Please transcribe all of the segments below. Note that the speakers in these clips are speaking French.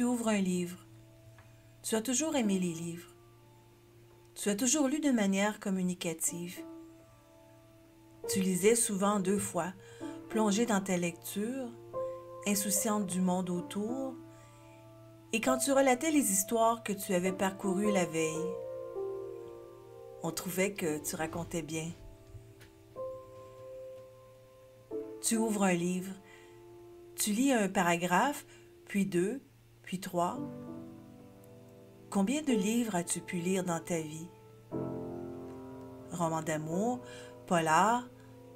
tu ouvres un livre. Tu as toujours aimé les livres. Tu as toujours lu de manière communicative. Tu lisais souvent 2 fois, plongée dans ta lecture, insouciante du monde autour, et quand tu relatais les histoires que tu avais parcourues la veille, on trouvait que tu racontais bien. Tu ouvres un livre, tu lis un paragraphe, puis 2, puis 3. Combien de livres as-tu pu lire dans ta vie? Romans d'amour, polars,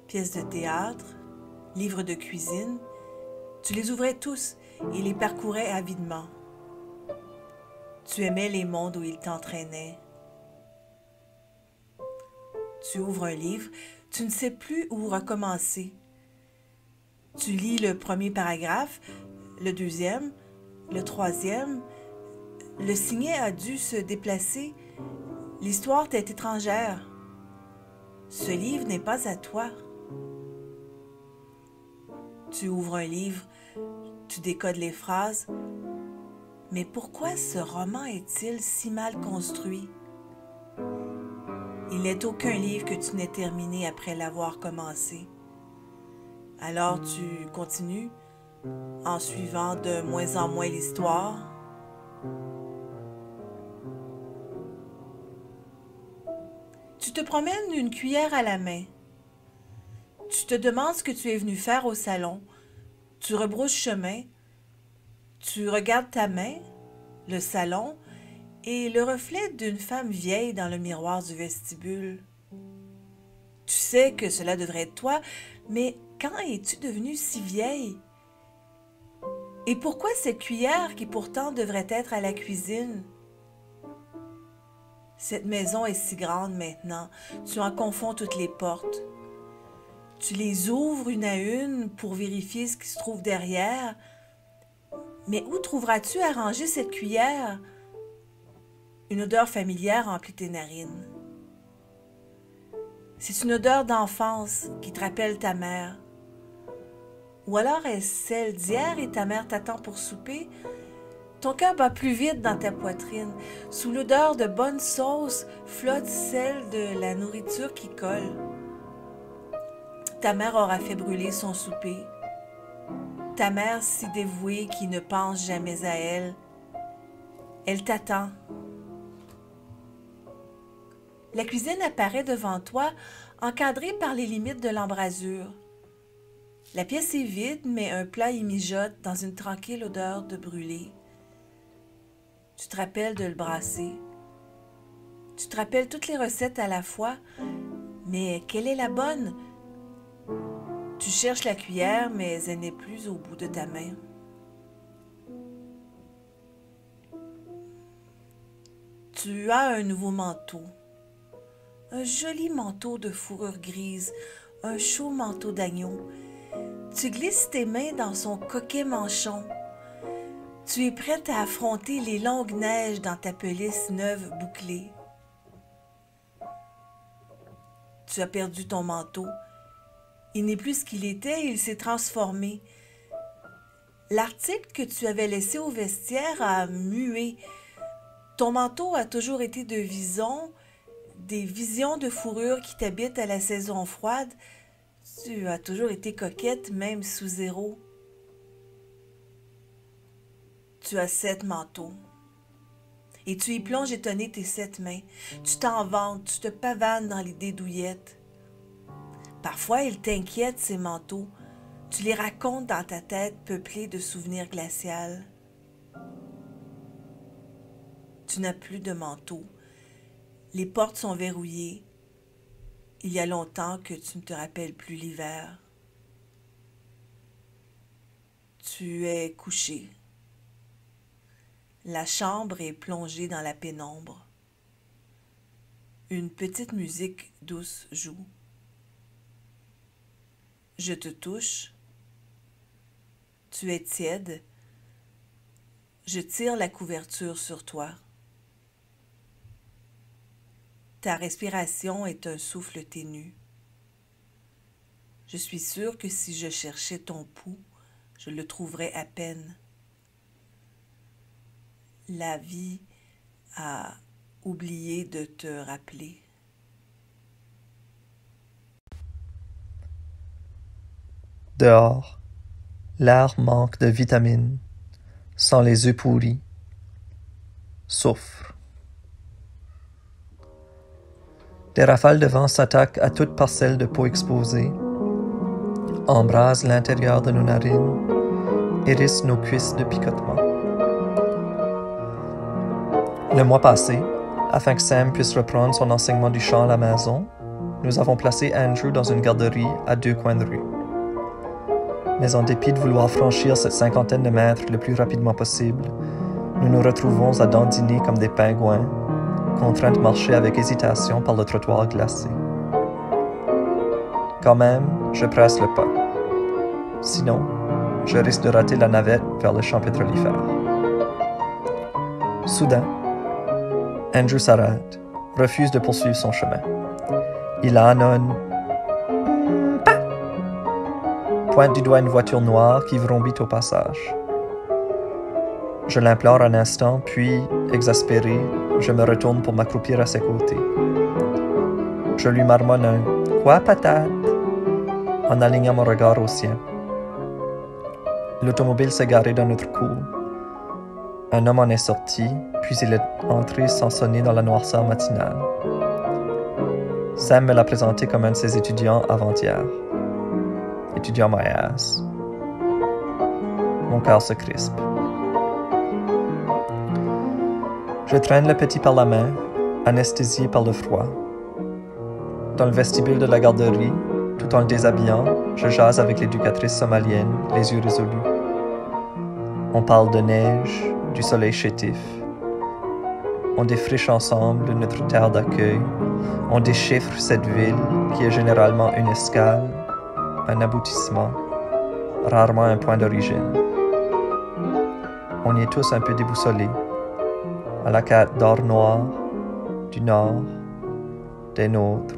pièces de théâtre, livres de cuisine, tu les ouvrais tous et les parcourais avidement. Tu aimais les mondes où ils t'entraînaient. Tu ouvres un livre, tu ne sais plus où recommencer. Tu lis le premier paragraphe, le deuxième, le troisième. Le signet a dû se déplacer. L'histoire t'est étrangère. Ce livre n'est pas à toi. Tu ouvres un livre, tu décodes les phrases. Mais pourquoi ce roman est-il si mal construit? Il n'est aucun livre que tu n'aies terminé après l'avoir commencé. Alors tu continues en suivant de moins en moins l'histoire. Tu te promènes une cuillère à la main. Tu te demandes ce que tu es venu faire au salon. Tu rebrousses chemin. Tu regardes ta main, le salon et le reflet d'une femme vieille dans le miroir du vestibule. Tu sais que cela devrait être toi, mais quand es-tu devenue si vieille? Et pourquoi cette cuillère qui pourtant devrait être à la cuisine? Cette maison est si grande maintenant, tu en confonds toutes les portes. Tu les ouvres une à une pour vérifier ce qui se trouve derrière. Mais où trouveras-tu à ranger cette cuillère? Une odeur familière remplit tes narines. C'est une odeur d'enfance qui te rappelle ta mère. Ou alors est-ce celle d'hier et ta mère t'attend pour souper? Ton cœur bat plus vite dans ta poitrine. Sous l'odeur de bonne sauce flotte celle de la nourriture qui colle. Ta mère aura fait brûler son souper. Ta mère si dévouée qui ne pense jamais à elle. Elle t'attend. La cuisine apparaît devant toi, encadrée par les limites de l'embrasure. La pièce est vide, mais un plat y mijote dans une tranquille odeur de brûlé. Tu te rappelles de le brasser. Tu te rappelles toutes les recettes à la fois, mais quelle est la bonne? Tu cherches la cuillère, mais elle n'est plus au bout de ta main. Tu as un nouveau manteau. Un joli manteau de fourrure grise, un chaud manteau d'agneau. Tu glisses tes mains dans son coquet manchon. Tu es prête à affronter les longues neiges dans ta pelisse neuve bouclée. Tu as perdu ton manteau. Il n'est plus ce qu'il était, il s'est transformé. L'article que tu avais laissé au vestiaire a mué. Ton manteau a toujours été de vison, des visions de fourrure qui t'habitent à la saison froide. Tu as toujours été coquette, même sous zéro. Tu as 7 manteaux. Et tu y plonges étonné tes 7 mains. Tu t'en vantes, tu te pavanes dans l'idée douillette. Parfois, ils t'inquiètent, ces manteaux. Tu les racontes dans ta tête peuplée de souvenirs glacials. Tu n'as plus de manteau. Les portes sont verrouillées. Il y a longtemps que tu ne te rappelles plus l'hiver. Tu es couché. La chambre est plongée dans la pénombre. Une petite musique douce joue. Je te touche. Tu es tiède. Je tire la couverture sur toi. Ta respiration est un souffle ténu. Je suis sûre que si je cherchais ton pouls, je le trouverais à peine. la vie a oublié de te rappeler. Dehors, l'air manque de vitamines, sans les œufs pourris, souffre. Des rafales de vent s'attaquent à toute parcelle de peau exposée, embrasent l'intérieur de nos narines, hérissent nos cuisses de picotement. Le mois passé, afin que Sam puisse reprendre son enseignement du chant à la maison, nous avons placé Andrew dans une garderie à 2 coins de rue. Mais en dépit de vouloir franchir cette 50aine de mètres le plus rapidement possible, nous nous retrouvons à dandiner comme des pingouins, contraints de marcher avec hésitation par le trottoir glacé. Quand même, je presse le pas. Sinon, je risque de rater la navette vers le champ pétrolifère. Soudain, Andrew s'arrête, refuse de poursuivre son chemin. Il ânonne, pointe du doigt une voiture noire qui vrombit au passage. Je l'implore un instant, puis, exaspéré, je me retourne pour m'accroupir à ses côtés. Je lui marmonne un « Quoi, patate ?» en alignant mon regard au sien. L'automobile s'est garée dans notre cour. Un homme en est sorti, puis il est entré sans sonner dans la noirceur matinale. Sam me l'a présenté comme un de ses étudiants avant-hier. Étudiant my ass. Mon cœur se crispe. Je traîne le petit par la main, anesthésié par le froid. Dans le vestibule de la garderie, tout en le déshabillant, je jase avec l'éducatrice somalienne, les yeux résolus. On parle de neige, du soleil chétif. On défriche ensemble notre terre d'accueil. On déchiffre cette ville qui est généralement une escale, un aboutissement, rarement un point d'origine. On y est tous un peu déboussolés, à la quête d'or noir, du nord, des nôtres.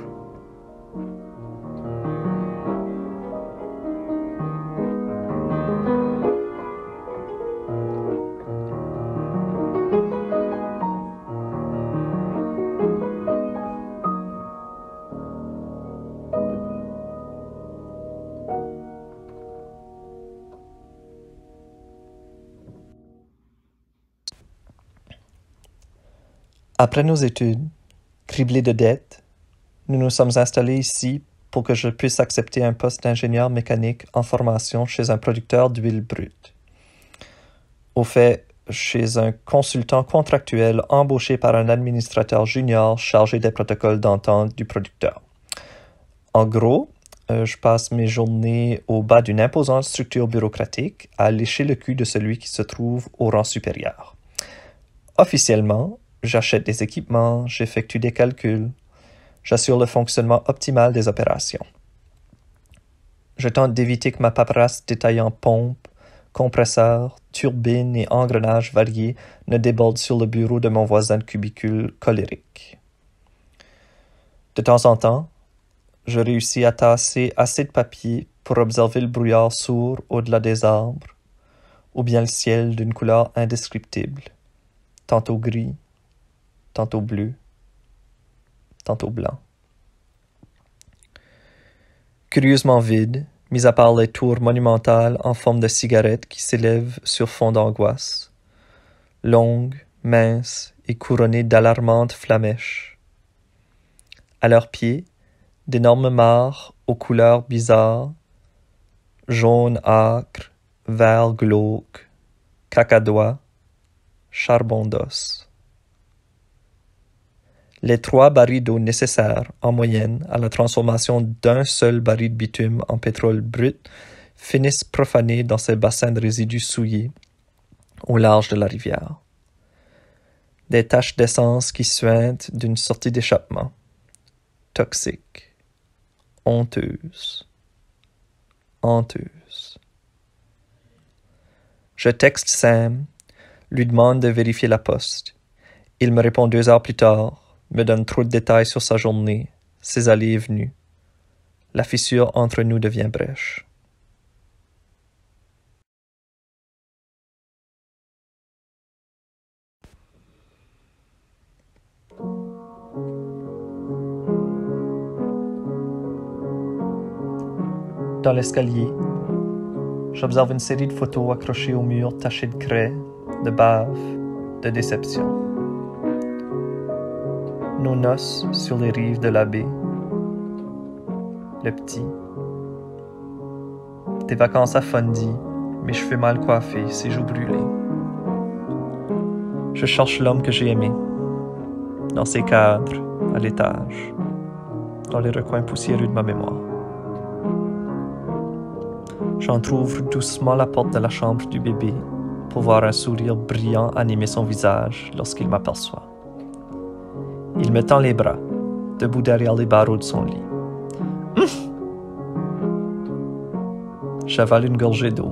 Après nos études, criblés de dettes, nous nous sommes installés ici pour que je puisse accepter un poste d'ingénieur mécanique en formation chez un producteur d'huile brute. Au fait, chez un consultant contractuel embauché par un administrateur junior chargé des protocoles d'entente du producteur. En gros, je passe mes journées au bas d'une imposante structure bureaucratique à lécher le cul de celui qui se trouve au rang supérieur. Officiellement, j'achète des équipements, j'effectue des calculs, j'assure le fonctionnement optimal des opérations. Je tente d'éviter que ma paperasse détaillant pompes, compresseurs, turbines et engrenages variés ne déborde sur le bureau de mon voisin de cubicule colérique. De temps en temps, je réussis à tasser assez de papier pour observer le brouillard sourd au-delà des arbres, ou bien le ciel d'une couleur indescriptible, tantôt gris, tantôt bleu, tantôt blanc. Curieusement vide, mis à part les tours monumentales en forme de cigarette qui s'élèvent sur fond d'angoisse, longues, minces et couronnées d'alarmantes flamèches. À leurs pieds, d'énormes mares aux couleurs bizarres, jaune âcre, vert glauque, cacadois, charbon d'os. Les 3 barils d'eau nécessaires, en moyenne, à la transformation d'un seul baril de bitume en pétrole brut finissent profanés dans ces bassins de résidus souillés au large de la rivière. Des taches d'essence qui suintent d'une sortie d'échappement, toxique, honteuse, honteuse. Je texte Sam, lui demande de vérifier la poste. Il me répond 2 heures plus tard, me donne trop de détails sur sa journée, ses allées et venues. La fissure entre nous devient brèche. Dans l'escalier, j'observe une série de photos accrochées au mur tachées de craie, de bave, de déception. Nos noces sur les rives de la baie. Le petit. Des vacances à Fundy, mes cheveux mal coiffés, ses joues brûlées. Je cherche l'homme que j'ai aimé, dans ses cadres, à l'étage, dans les recoins poussiéreux de ma mémoire. J'entr'ouvre doucement la porte de la chambre du bébé pour voir un sourire brillant animer son visage lorsqu'il m'aperçoit. Il me tend les bras, debout derrière les barreaux de son lit. J'avale une gorgée d'eau.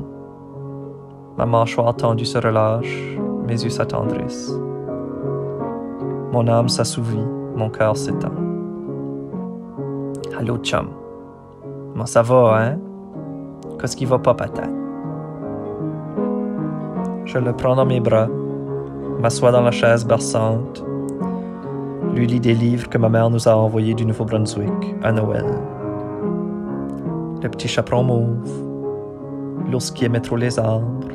Ma mâchoire tendue se relâche, mes yeux s'attendrissent. Mon âme s'assouvit, mon cœur s'étend. Allô, chum. Comment ça va, hein? Qu'est-ce qui va pas, patate? Je le prends dans mes bras, m'assois dans la chaise berçante, lui lis des livres que ma mère nous a envoyés du Nouveau-Brunswick à Noël. Le petit chaperon mauve, l'ours qui aimait trop les arbres,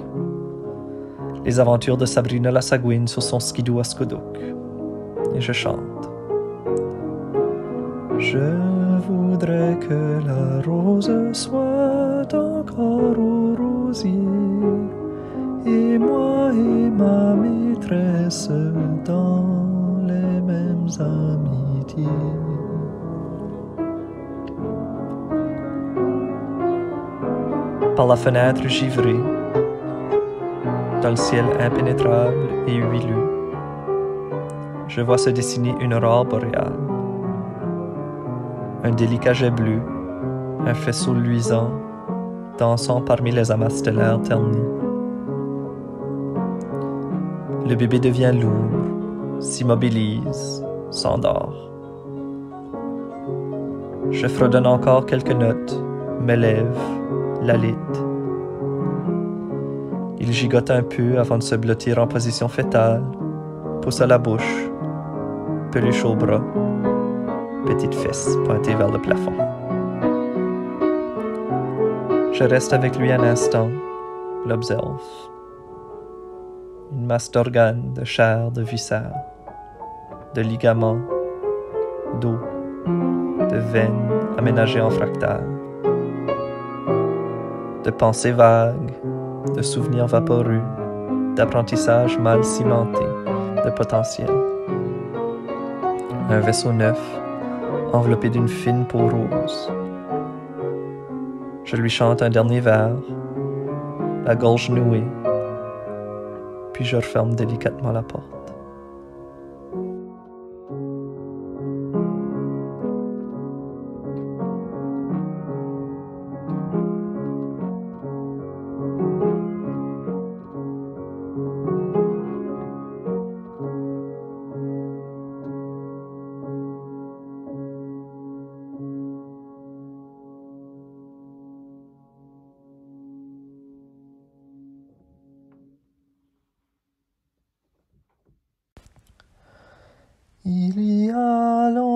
les aventures de Sabrina la Sagouine sur son skidoo à Skodok. Et je chante. Je voudrais que la rose soit encore au rosier, et moi et ma maîtresse dans les mêmes amitiés. Par la fenêtre givrée, dans le ciel impénétrable et huileux, je vois se dessiner une aurore boréale. Un délicat jet bleu, un faisceau luisant, dansant parmi les amas stellaires ternis. Le bébé devient lourd, s'immobilise, s'endort. Je fredonne encore quelques notes, me lève, l'allite. Il gigote un peu avant de se blottir en position fétale, pouce à la bouche, peluche au bras, petite fesse pointée vers le plafond. Je reste avec lui un instant, l'observe. Une masse d'organes, de chair, de viscères, de ligaments, d'eau, de veines aménagées en fractales, de pensées vagues, de souvenirs vaporeux, d'apprentissage mal cimenté, de potentiel. Un vaisseau neuf, enveloppé d'une fine peau rose. Je lui chante un dernier vers, la gorge nouée, puis je referme délicatement la porte. Il y a longtemps